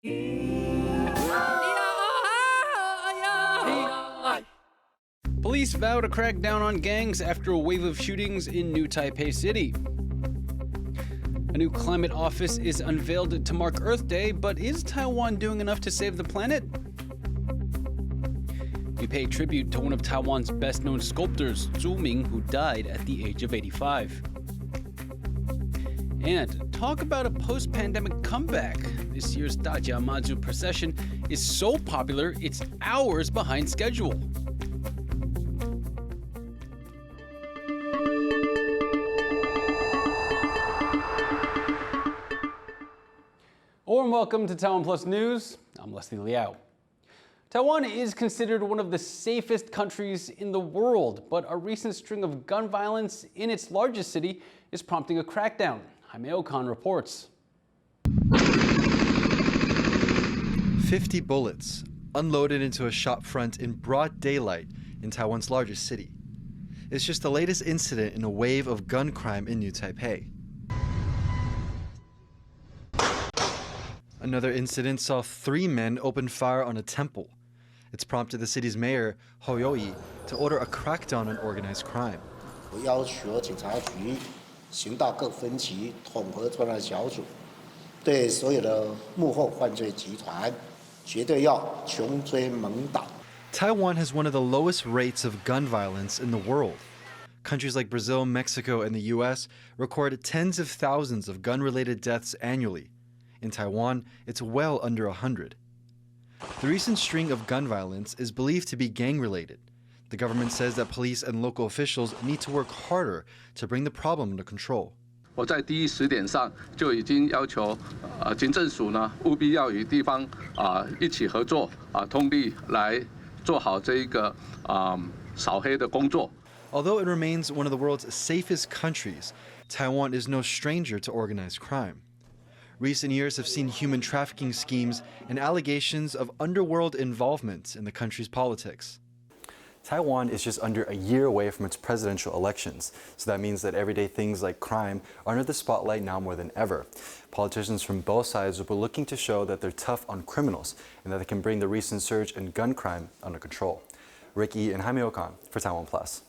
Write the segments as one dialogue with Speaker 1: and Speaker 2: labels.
Speaker 1: Police vow to crack down on gangs after a wave of shootings in New Taipei City. A new climate office is unveiled to mark Earth Day, but is Taiwan doing enough to save the planet? We pay tribute to one of Taiwan's best-known sculptors, Ju Ming, who died at the age of 85. And talk about a post-pandemic comeback. This year's Dajia Mazu procession is so popular, it's hours behind schedule. Warm welcome to TaiwanPlus News. I'm Leslie Liao. Taiwan is considered one of the safest countries in the world, but a recent string of gun violence in its largest city is prompting a crackdown. Youngkin reports.
Speaker 2: 50 bullets unloaded into a shop front in broad daylight in Taiwan's largest city. It's just the latest incident in a wave of gun crime in New Taipei. Another incident saw 3 men open fire on a temple. It's prompted the city's mayor, Ho Yo-i, to order a crackdown on organized crime.
Speaker 3: 我要求警察局行动各分级统合专案小组，对所有的幕后犯罪集团，绝对要穷追猛打。
Speaker 2: Taiwan has one of the lowest rates of gun violence in the world. Countries like Brazil, Mexico, and the US record tens of thousands of gun-related deaths annually. In Taiwan, it's well under 100. The recent string of gun violence is believed to be gang-related. The government says that police and local officials need to work harder to bring the problem under control.
Speaker 4: 我在第一时点上就已经要求警政署呢，务必要与地方一起合作通力来做好这一个扫黑的工作。
Speaker 2: Although it remains one of the world's safest countries, Taiwan is no stranger to organized crime. Recent years have seen human trafficking schemes and allegations of underworld involvement in the country's politics. Taiwan is just under a year away from its presidential elections, so that means that everyday things like crime are under the spotlight now more than ever. Politicians from both sides will be looking to show that they're tough on criminals and that they can bring the recent surge in gun crime under control. Ricky and Youngkin for TaiwanPlus.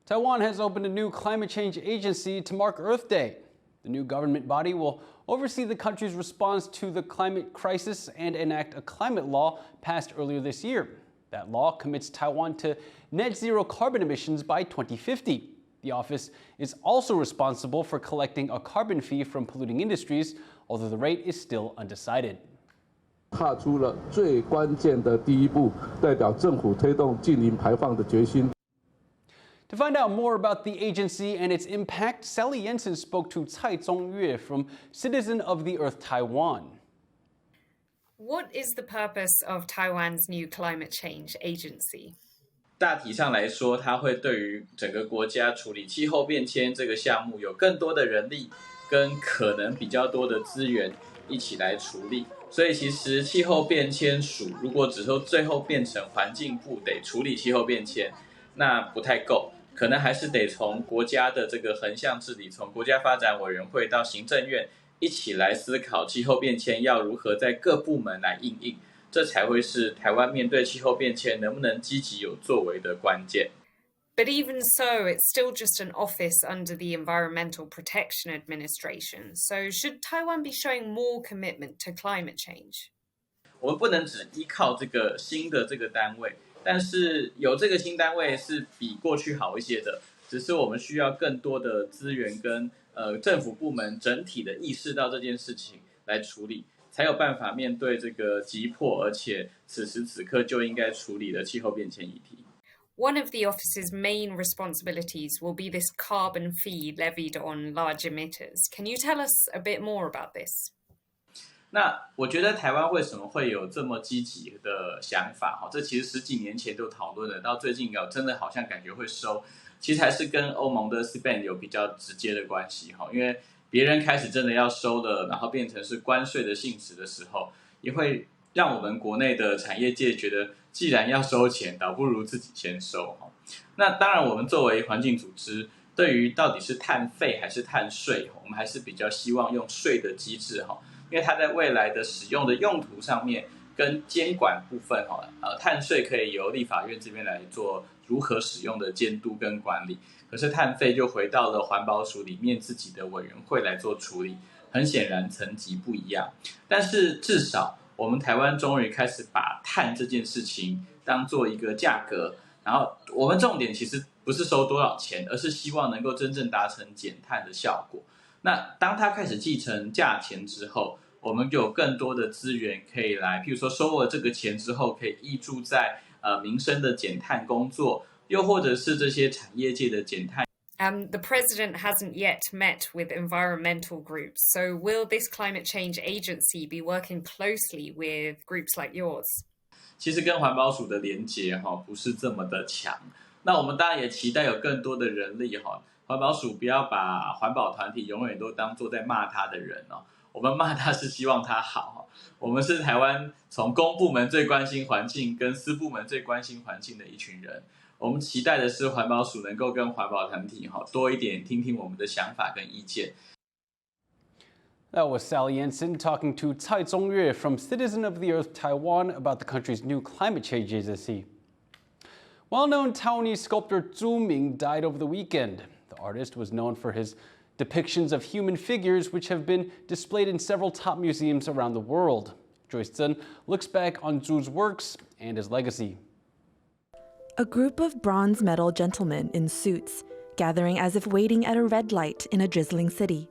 Speaker 1: Taiwan has opened a new climate change agency to mark Earth Day. The new government body will oversee the country's response to the climate crisis and enact a climate law passed earlier this year. That law commits Taiwan to net zero carbon emissions by 2050. The office is also responsible for collecting a carbon fee from polluting industries, although the rate is still undecided.
Speaker 4: 踏出了最关键的第一步，代表政府推动净零排放的决心。
Speaker 1: To find out more about the agency and its impact, Sally Jensen spoke to Tsai Ing-wen from Citizen of the Earth Taiwan.
Speaker 5: What is the purpose of Taiwan's new climate change agency?
Speaker 6: 大体上来说，它会对于整个国家处理气候变迁这个项目有更多的人力跟可能比较多的资源一起来处理。所以其实气候变迁署如果只说最后变成环境部得处理气候变迁，那不太够。 可能还是得从国家的这个横向治理，从国家发展委员会到行政院一起来思考气候变迁要如何在各部门来因应，这才会是台湾面对气候变迁能不能积极有作为的关键。
Speaker 5: But even so, it's still just an office under the Environmental Protection Administration. So should Taiwan be showing more commitment to climate change?
Speaker 6: 我们不能只依靠这个新的这个单位。 但是有这个新单位是比过去好一些的，只是我们需要更多的资源跟政府部门整体的意识到这件事情来处理，才有办法面对这个急迫而且此时此刻就应该处理的气候变迁议题。
Speaker 5: One of the office's main responsibilities will be this carbon fee levied on large emitters. Can you tell us a bit more about this?
Speaker 6: 那我觉得台湾为什么会有这么积极的想法？这其实10几年前就讨论了，到最近真的好像感觉会收，其实还是跟欧盟的 spate 有比较直接的关系。因为别人开始真的要收了，然后变成是关税的性质的时候，也会让我们国内的产业界觉得，既然要收钱，倒不如自己先收。那当然，我们作为环境组织，对于到底是碳费还是碳税，我们还是比较希望用税的机制因为它在未来的使用的用途上面跟监管部分碳税可以由立法院这边来做如何使用的监督跟管理，可是碳费就回到了环保署里面自己的委员会来做处理，很显然层级不一样。但是至少我们台湾终于开始把碳这件事情当做一个价格，然后我们重点其实不是收多少钱，而是希望能够真正达成减碳的效果。那当它开始继承价钱之后，我们就有更多的资源可以来，譬如说收了这个钱之后，可以挹注在民生的减碳工作，又或者是这些产业界的减碳。
Speaker 5: The president hasn't yet met with environmental groups, so will this climate change agency be working closely with groups like yours?
Speaker 6: 其实跟环保署的连结不是这么的强。那我们当然也期待有更多的人力环保署不要把环保团体永远都当作在骂他的人我们骂他是希望他好。我们是台湾从公部门最关心环境跟私部门最关心环境的一群人。我们期待的是环保署能够跟环保团体多一点听听我们的想法跟意见。
Speaker 1: That was Sally Jensen talking to Tsai Ing-wen from Citizen of the Earth Taiwan about the country's new climate change agency. Well-known Taiwanese sculptor Ju Ming died over the weekend. The artist was known for his depictions of human figures, which have been displayed in several top museums around the world. Joyce Zhen looks back on Ju's works and his legacy.
Speaker 7: A group of bronze medal gentlemen in suits, gathering as if waiting at a red light in a drizzling city.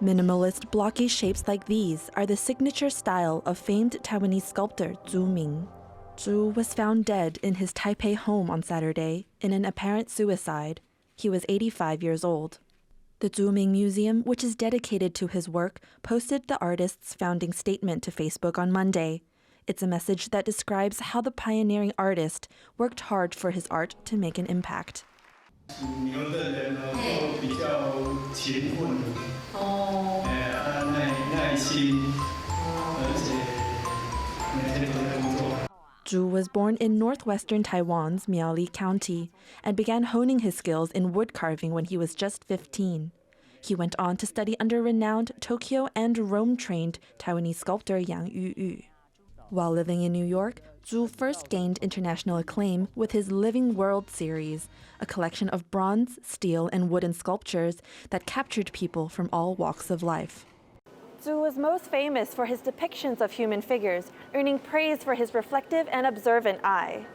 Speaker 7: Minimalist, blocky shapes like these are the signature style of famed Taiwanese sculptor Ju Ming. Ju was found dead in his Taipei home on Saturday in an apparent suicide. He was 85 years old. The Ju Ming Museum, which is dedicated to his work, posted the artist's founding statement to Facebook on Monday. It's a message that describes how the pioneering artist worked hard for his art to make an impact. Ju was born in northwestern Taiwan's Miaoli County and began honing his skills in wood carving when he was just 15. He went on to study under renowned Tokyo and Rome-trained Taiwanese sculptor Yang Yu. While living in New York, Ju first gained international acclaim with his Living World series, a collection of bronze, steel, and wooden sculptures that captured people from all walks of life. Ju was most famous for his depictions of human figures, earning praise for his reflective and observant eye.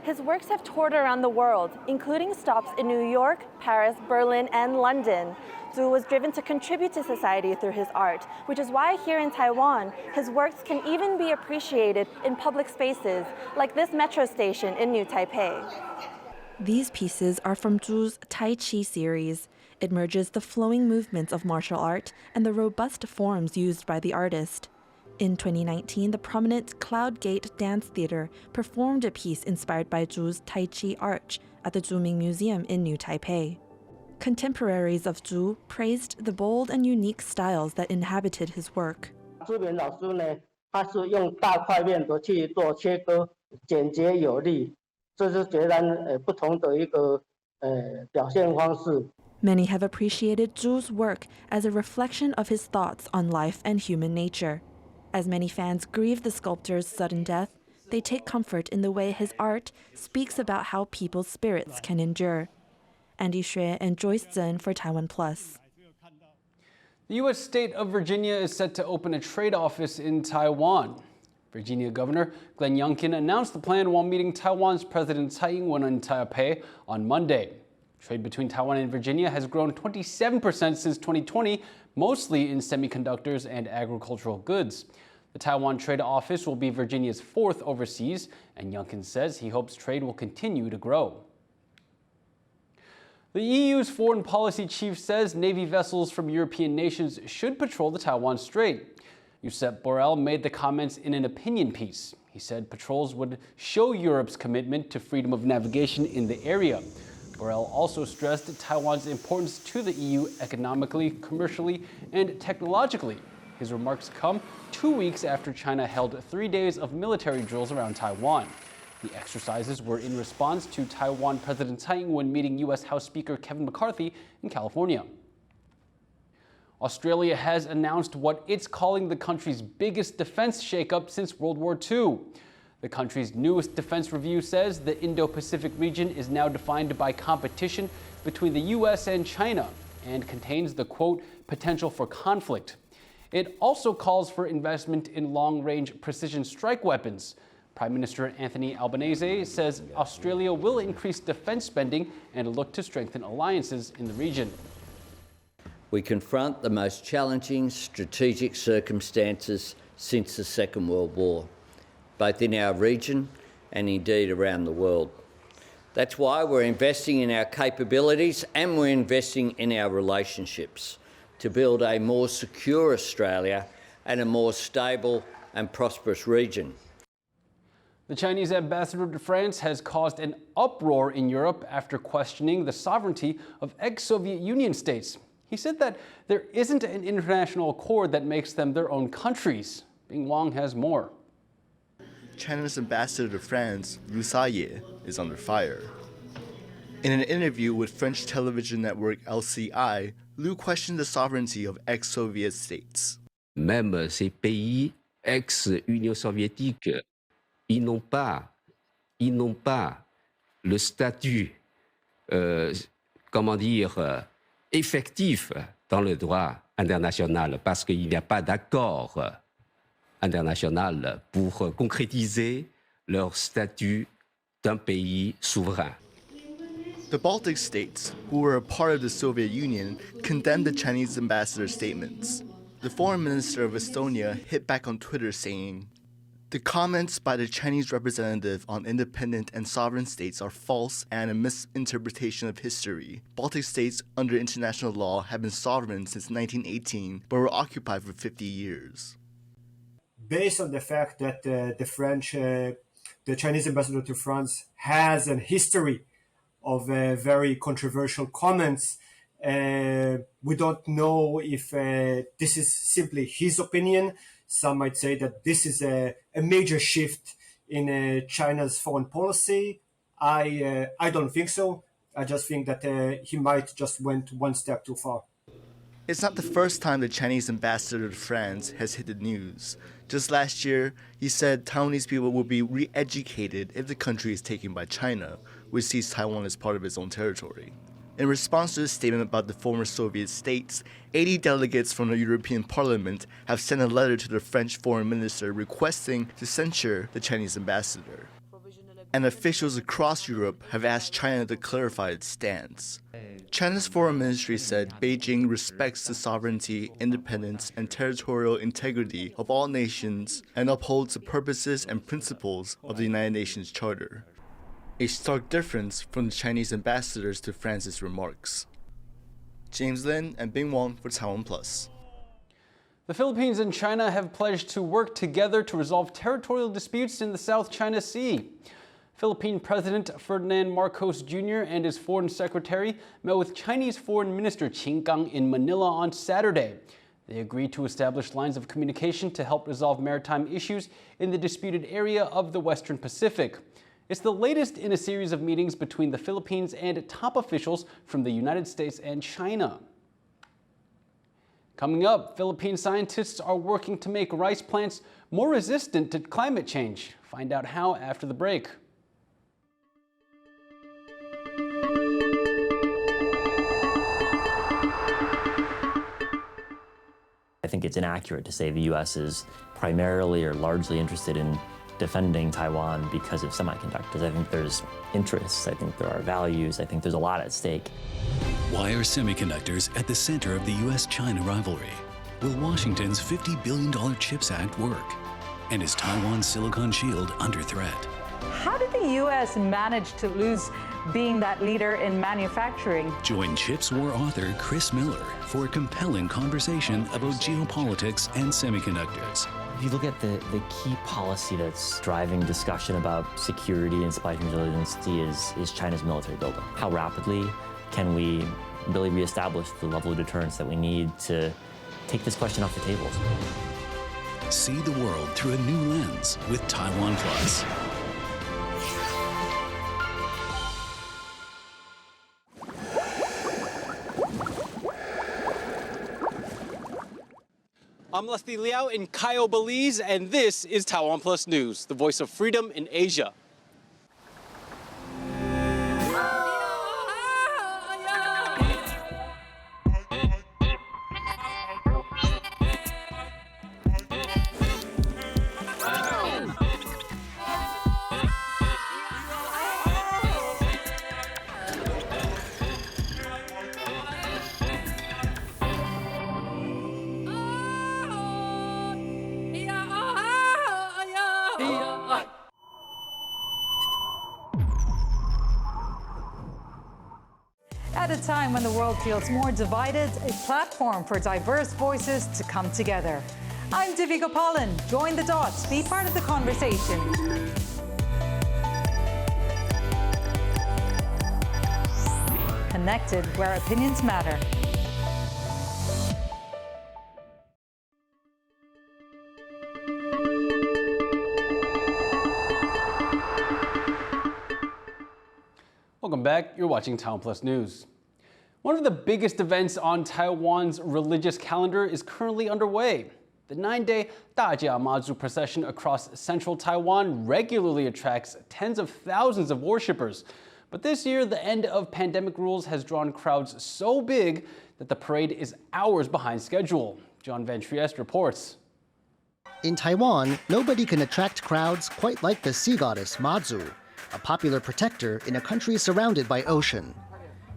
Speaker 7: His works have toured around the world, including stops in New York, Paris, Berlin, and London. Ju was driven to contribute to society through his art, which is why here in Taiwan, his works can even be appreciated in public spaces, like this metro station in New Taipei. These pieces are from Ju's Tai Chi series. It merges the flowing movements of martial art and the robust forms used by the artist. In 2019, the prominent Cloud Gate Dance Theater performed a piece inspired by Ju's Tai Chi arch at the Ju Ming Museum in New Taipei. Contemporaries of Ju praised the bold and unique styles that inhabited his work.
Speaker 8: 朱明老师呢，他是用大块面的去做切割，简洁有力，这是截然不同的一个表现方式。
Speaker 7: Many have appreciated Ju's work as a reflection of his thoughts on life and human nature. As many fans grieve the sculptor's sudden death, they take comfort in the way his art speaks about how people's spirits can endure. Andy Xue and Joyce Zhen for TaiwanPlus.
Speaker 1: The U.S. state of Virginia is set to open a trade office in Taiwan. Virginia Governor Glenn Youngkin announced the plan while meeting Taiwan's President Tsai Ing-wen in Taipei on Monday. Trade between Taiwan and Virginia has grown 27% since 2020, mostly in semiconductors and agricultural goods. The Taiwan Trade Office will be Virginia's fourth overseas, and Youngkin says he hopes trade will continue to grow. The EU's foreign policy chief says Navy vessels from European nations should patrol the Taiwan Strait. Josep Borell made the comments in an opinion piece. He said patrols would show Europe's commitment to freedom of navigation in the area. Borell also stressed Taiwan's importance to the EU economically, commercially, and technologically. His remarks come 2 weeks after China held 3 days of military drills around Taiwan. The exercises were in response to Taiwan President Tsai Ing-wen meeting U.S. House Speaker Kevin McCarthy in California. Australia has announced what it's calling the country's biggest defense shakeup since World War II. The country's newest defense review says the Indo-Pacific region is now defined by competition between the U.S. and China and contains the, quote, potential for conflict. It also calls for investment in long-range precision strike weapons. Prime Minister Anthony Albanese says Australia will increase defense spending and look to strengthen alliances in the region.
Speaker 9: We confront the most challenging strategic circumstances since the Second World War, both in our region and indeed around the world. That's why we're investing in our capabilities and we're investing in our relationships to build a more secure Australia and a more stable and prosperous region.
Speaker 1: The Chinese ambassador to France has caused an uproar in Europe after questioning the sovereignty of ex-Soviet Union states. He said that there isn't an international accord that makes them their own countries. Bing Wang has more.
Speaker 10: China's ambassador to France, Liu is under fire. In an interview with French television network LCI, Liu questioned the sovereignty of ex-Soviet states.
Speaker 11: Même ces pays ex-Union soviétique, ils n'ont pas le statut, effectif dans le droit international parce qu'il n'y a pas d'accord international pour concrétiser leur statut d'un pays souverain.
Speaker 10: The Baltic states, who were a part of the Soviet Union, condemned the Chinese ambassador's statements. The foreign minister of Estonia hit back on Twitter saying, "The comments by the Chinese representative on independent and sovereign states are false and a misinterpretation of history. Baltic states under international law have been sovereign since 1918, but were occupied for 50 years.
Speaker 12: Based on the fact that the Chinese ambassador to France has a history of very controversial comments, we don't know if this is simply his opinion. Some might say that this is a major shift in China's foreign policy. I don't think so. I just think that he might just went one step too far.
Speaker 10: It's not the first time the Chinese ambassador to France has hit the news. Just last year, he said Taiwanese people will be re-educated if the country is taken by China, which sees Taiwan as part of its own territory. In response to his statement about the former Soviet states, 80 delegates from the European Parliament have sent a letter to the French foreign minister requesting to censure the Chinese ambassador. And officials across Europe have asked China to clarify its stance. China's foreign ministry said Beijing respects the sovereignty, independence, and territorial integrity of all nations and upholds the purposes and principles of the United Nations Charter. A stark difference from the Chinese ambassadors to France's remarks. James Lin and Bing Wang for TaiwanPlus.
Speaker 1: The Philippines and China have pledged to work together to resolve territorial disputes in the South China Sea. Philippine President Ferdinand Marcos Jr. and his Foreign Secretary met with Chinese Foreign Minister Qin Gang in Manila on Saturday. They agreed to establish lines of communication to help resolve maritime issues in the disputed area of the Western Pacific. It's the latest in a series of meetings between the Philippines and top officials from the United States and China. Coming up, Philippine scientists are working to make rice plants more resistant to climate change. Find out how after the break.
Speaker 13: I think it's inaccurate to say the U.S. is primarily or largely interested in defending Taiwan because of semiconductors. I think there's interests, I think there are values, I think there's a lot at stake.
Speaker 14: Why are semiconductors at the center of the U.S.-China rivalry? Will Washington's $50 billion CHIPS Act work? And is Taiwan's Silicon Shield under threat?
Speaker 15: How did the U.S. manage to lose being that leader in manufacturing?
Speaker 14: Join Chips War author Chris Miller for a compelling conversation about geopolitics and semiconductors.
Speaker 13: If you look at the key policy that's driving discussion about security and supply chain resiliency is China's military buildup. How rapidly can we really reestablish the level of deterrence that we need to take this question off the table?
Speaker 14: See the world through a new lens with TaiwanPlus.
Speaker 1: Leslie Liao in Cayo, Belize, and this is Taiwan Plus News, the voice of freedom in Asia.
Speaker 15: At a time when the world feels more divided, a platform for diverse voices to come together. I'm Divi Gopalan. Join the dots. Be part of the conversation. Connected where opinions matter.
Speaker 1: Welcome back. You're watching Taiwan Plus News. One of the biggest events on Taiwan's religious calendar is currently underway. The 9-day Dajia Mazu procession across central Taiwan regularly attracts tens of thousands of worshippers. But this year, the end of pandemic rules has drawn crowds so big that the parade is hours behind schedule. John Van Trieste reports.
Speaker 16: In Taiwan, nobody can attract crowds quite like the sea goddess Mazu, a popular protector in a country surrounded by ocean.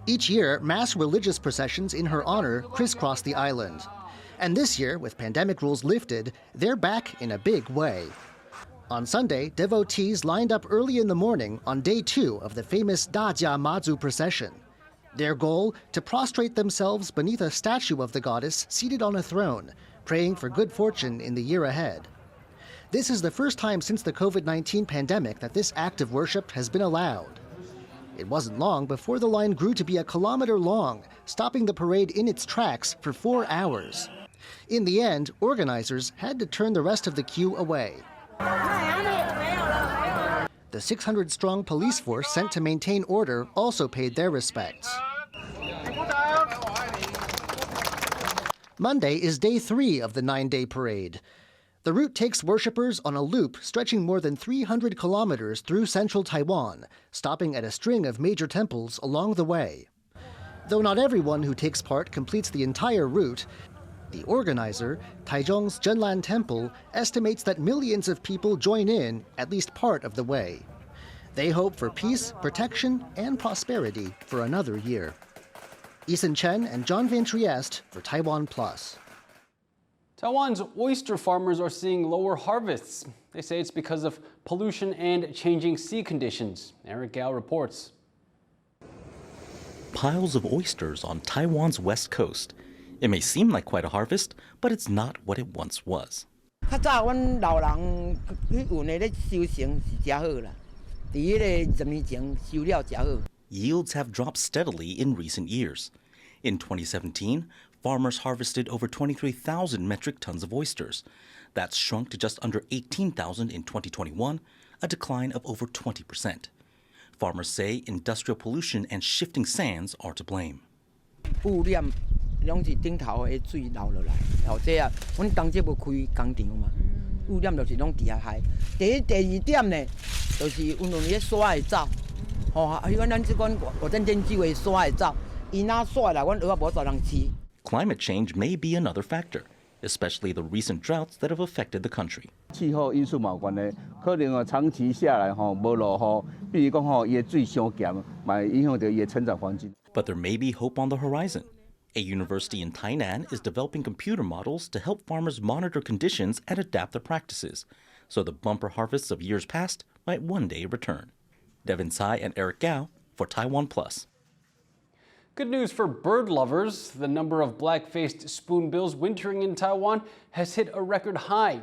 Speaker 16: Each year, mass religious processions in her honor crisscross the island. And this year, with pandemic rules lifted, they're back in a big way. On Sunday, devotees lined up early in the morning on day 2 of the famous Dajia Mazu procession. Their goal, to prostrate themselves beneath a statue of the goddess seated on a throne, praying for good fortune in the year ahead. This is the first time since the COVID-19 pandemic that this act of worship has been allowed. It wasn't long before the line grew to be a kilometer long, stopping the parade in its tracks for 4 hours. In the end, organizers had to turn the rest of the queue away. The 600-strong police force sent to maintain order also paid their respects. Monday is day 3 of the 9-day parade. The route takes worshippers on a loop stretching more than 300 kilometers through central Taiwan, stopping at a string of major temples along the way. Though not everyone who takes part completes the entire route, the organizer, Taichung's Zhenlan Temple, estimates that millions of people join in at least part of the way. They hope for peace, protection, and prosperity for another year. Ethan Chen and John Van Trieste for Taiwan Plus.
Speaker 1: Taiwan's oyster farmers are seeing lower harvests. They say it's because of pollution and changing sea conditions. Eric Gao reports.
Speaker 17: Piles of oysters on Taiwan's west coast. It may seem like quite a harvest, but it's not what it once was. Yields have dropped steadily in recent years. In 2017, farmers harvested over 23,000 metric tons of oysters. That's shrunk to just under 18,000 in 2021, a decline of over 20%. Farmers say industrial pollution and shifting sands are to blame. Climate change may be another factor, especially the recent droughts that have affected the country. But there may be hope on the horizon. A university in Tainan is developing computer models to help farmers monitor conditions and adapt their practices, so the bumper harvests of years past might one day return. Devin Tsai and Eric Gao for Taiwan Plus.
Speaker 1: Good news for bird lovers. The number of black-faced spoonbills wintering in Taiwan has hit a record high.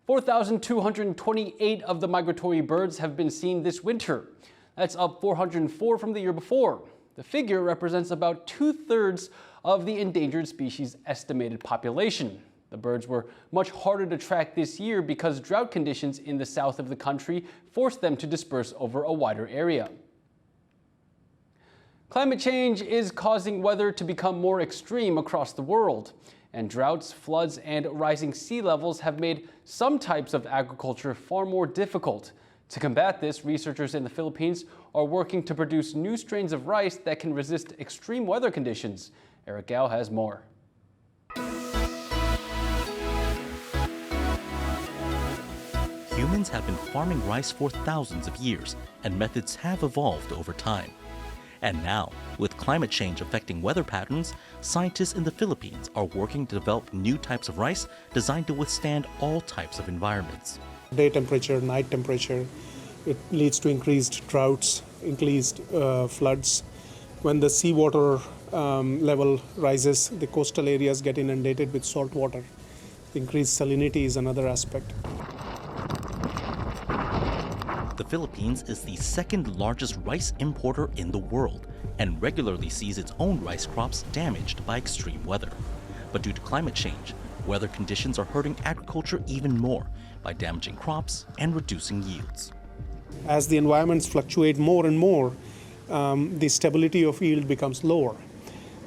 Speaker 1: 4,228 of the migratory birds have been seen this winter. That's up 404 from the year before. The figure represents about 2/3 of the endangered species' estimated population. The birds were much harder to track this year because drought conditions in the south of the country forced them to disperse over a wider area. Climate change is causing weather to become more extreme across the world. and droughts, floods, and rising sea levels have made some types of agriculture far more difficult. To combat this, researchers in the Philippines are working to produce new strains of rice that can resist extreme weather conditions. Eric Liao has more.
Speaker 17: Humans have been farming rice for thousands of years, and methods have evolved over time. And now, with climate change affecting weather patterns, scientists in the Philippines are working to develop new types of rice designed to withstand all types of environments.
Speaker 18: Day temperature, night temperature, it leads to increased droughts, increased floods. When the seawater level rises, the coastal areas get inundated with salt water. Increased salinity is another aspect.
Speaker 17: The Philippines is the second largest rice importer in the world and regularly sees its own rice crops damaged by extreme weather. But due to climate change, weather conditions are hurting agriculture even more by damaging crops and reducing yields.
Speaker 18: As the environments fluctuate more and more, the stability of yield becomes lower.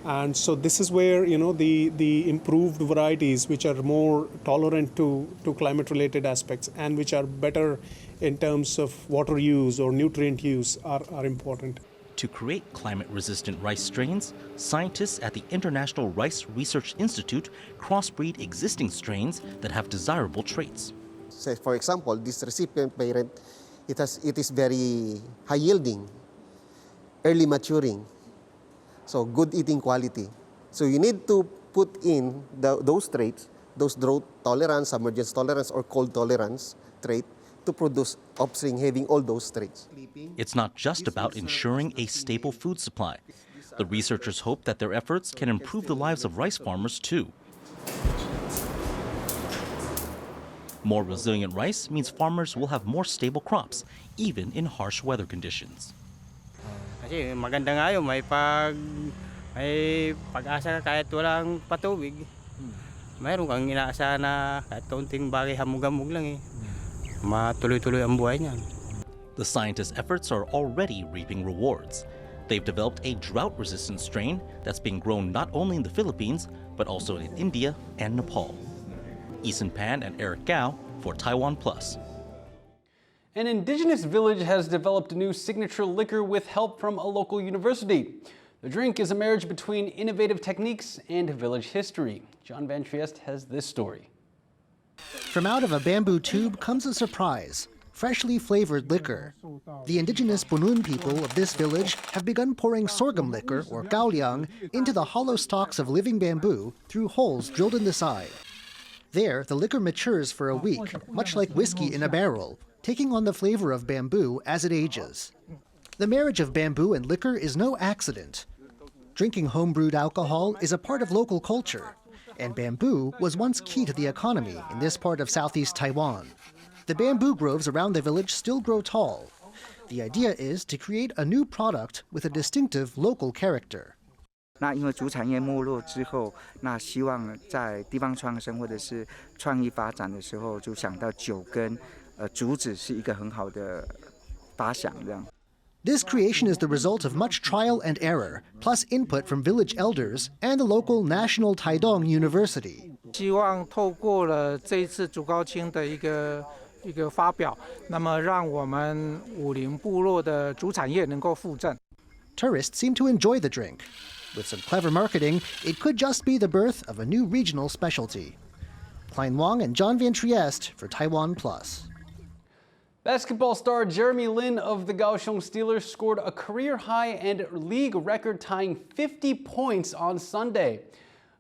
Speaker 18: And so this is where, the improved varieties, which are more tolerant to climate-related aspects and which are better in terms of water use or nutrient use, are important.
Speaker 17: To create climate-resistant rice strains, scientists at the International Rice Research Institute crossbreed existing strains that have desirable traits.
Speaker 19: Say, for example, this recipient parent, it is very high-yielding, early maturing, so good eating quality. So you need to put in those traits, those drought tolerance, submergence tolerance, or cold tolerance trait to produce offspring having all those traits.
Speaker 17: It's not just about ensuring a stable food supply. The researchers hope that their efforts can improve the lives of rice farmers too. More resilient rice means farmers will have more stable crops, even in harsh weather conditions.
Speaker 20: Kasi maganda nga yun, may pag-asa kahit walang patubig. Mayroon kang inaasa na kahit kaunting bagay hamog-hamog lang matuloy-tuloy ang buhay niyan.
Speaker 17: The scientists' efforts are already reaping rewards. They've developed a drought-resistant strain that's being grown not only in the Philippines, but also in India and Nepal. Ethan Pan and Eric Gao for TaiwanPlus.
Speaker 1: An indigenous village has developed a new signature liquor with help from a local university. The drink is a marriage between innovative techniques and village history. John Van Trieste has this story.
Speaker 16: From out of a bamboo tube comes a surprise, freshly flavored liquor. The indigenous Bunun people of this village have begun pouring sorghum liquor, or gaoliang, into the hollow stalks of living bamboo through holes drilled in the side. There, the liquor matures for a week, much like whiskey in a barrel, taking on the flavor of bamboo as it ages. The marriage of bamboo and liquor is no accident. Drinking home-brewed alcohol is a part of local culture, and bamboo was once key to the economy in this part of southeast Taiwan. The bamboo groves around the village still grow tall. The idea is to create a new product with a distinctive local character.
Speaker 21: 那因为竹产业没落之后，那希望在地方创生或者是创意发展的时候，就想到酒跟竹子是一个很好的发想这样。
Speaker 16: This creation is the result of much trial and error, plus input from village elders and the local National Taidong University.
Speaker 22: 希望透过了这一次竹高青的一个发表，那么让我们武陵部落的竹产业能够复振。
Speaker 16: Tourists seem to enjoy the drink. With some clever marketing, it could just be the birth of a new regional specialty. Klein Wang and John Van Trieste for TaiwanPlus.
Speaker 1: Basketball star Jeremy Lin of the Kaohsiung Steelers scored a career-high and league record-tying 50 points on Sunday.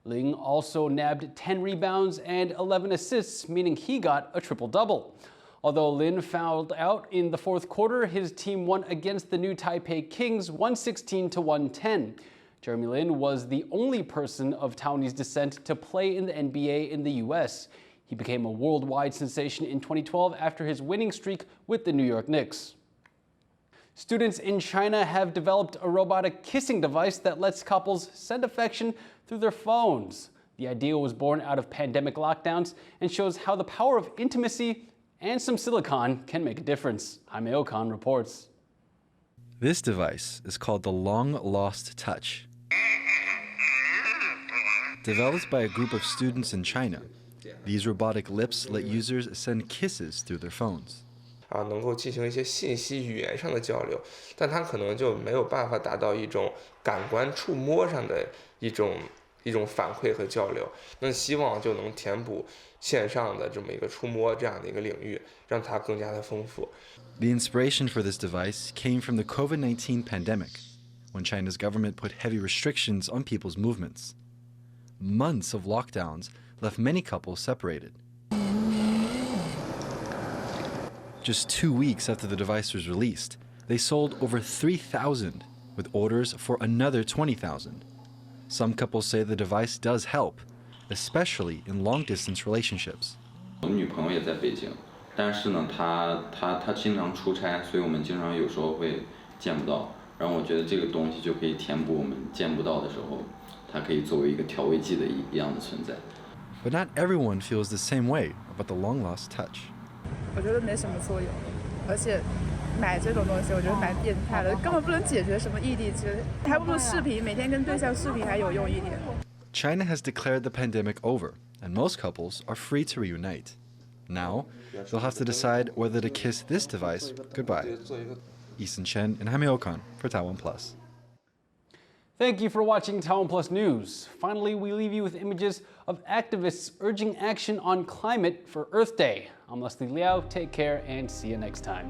Speaker 1: Lin also nabbed 10 rebounds and 11 assists, meaning he got a triple-double. Although Lin fouled out in the fourth quarter, his team won against the new Taipei Kings 116-110. Jeremy Lin was the only person of Taiwanese descent to play in the NBA in the U.S. He became a worldwide sensation in 2012 after his winning streak with the New York Knicks. Students in China have developed a robotic kissing device that lets couples send affection through their phones. The idea was born out of pandemic lockdowns and shows how the power of intimacy and some silicone can make a difference. Jaime Okan reports.
Speaker 2: This device is called the long-lost touch. Developed by a group of students in China, these robotic lips let users send kisses through their phones.
Speaker 3: 能够进行一些信息语言上的交流，但它可能就没有办法达到一种感官触摸上的一种反馈和交流。那希望就能填补线上的这么一个触摸这样的一个领域，让它更加的丰富。
Speaker 2: The inspiration for this device came from the COVID-19 pandemic, when China's government put heavy restrictions on people's movements. Months of lockdowns left many couples separated. Just 2 weeks after the device was released, they sold over 3,000, with orders for another 20,000. Some couples say the device does help, especially in long-distance relationships.
Speaker 4: 我女朋友也在北京，但是呢，她经常出差，所以我们经常有时候会见不到。然后我觉得这个东西就可以填补我们见不到的时候，它可以作为一个调味剂的一样的存在。
Speaker 2: But not everyone feels the same way about the long-lost touch.
Speaker 23: 我觉得没什么作用，而且买这种东西我觉得蛮变态的，根本不能解决什么异地之类，还不如视频，每天跟对象视频还有用一点。
Speaker 2: China has declared the pandemic over, and most couples are free to reunite. Now, they'll have to decide whether to kiss this device goodbye. Easton Chen and Jaime Okan for TaiwanPlus.
Speaker 1: Thank you for watching TaiwanPlus News. Finally, we leave you with images of activists urging action on climate for Earth Day. I'm Liao. Take care and see you next time.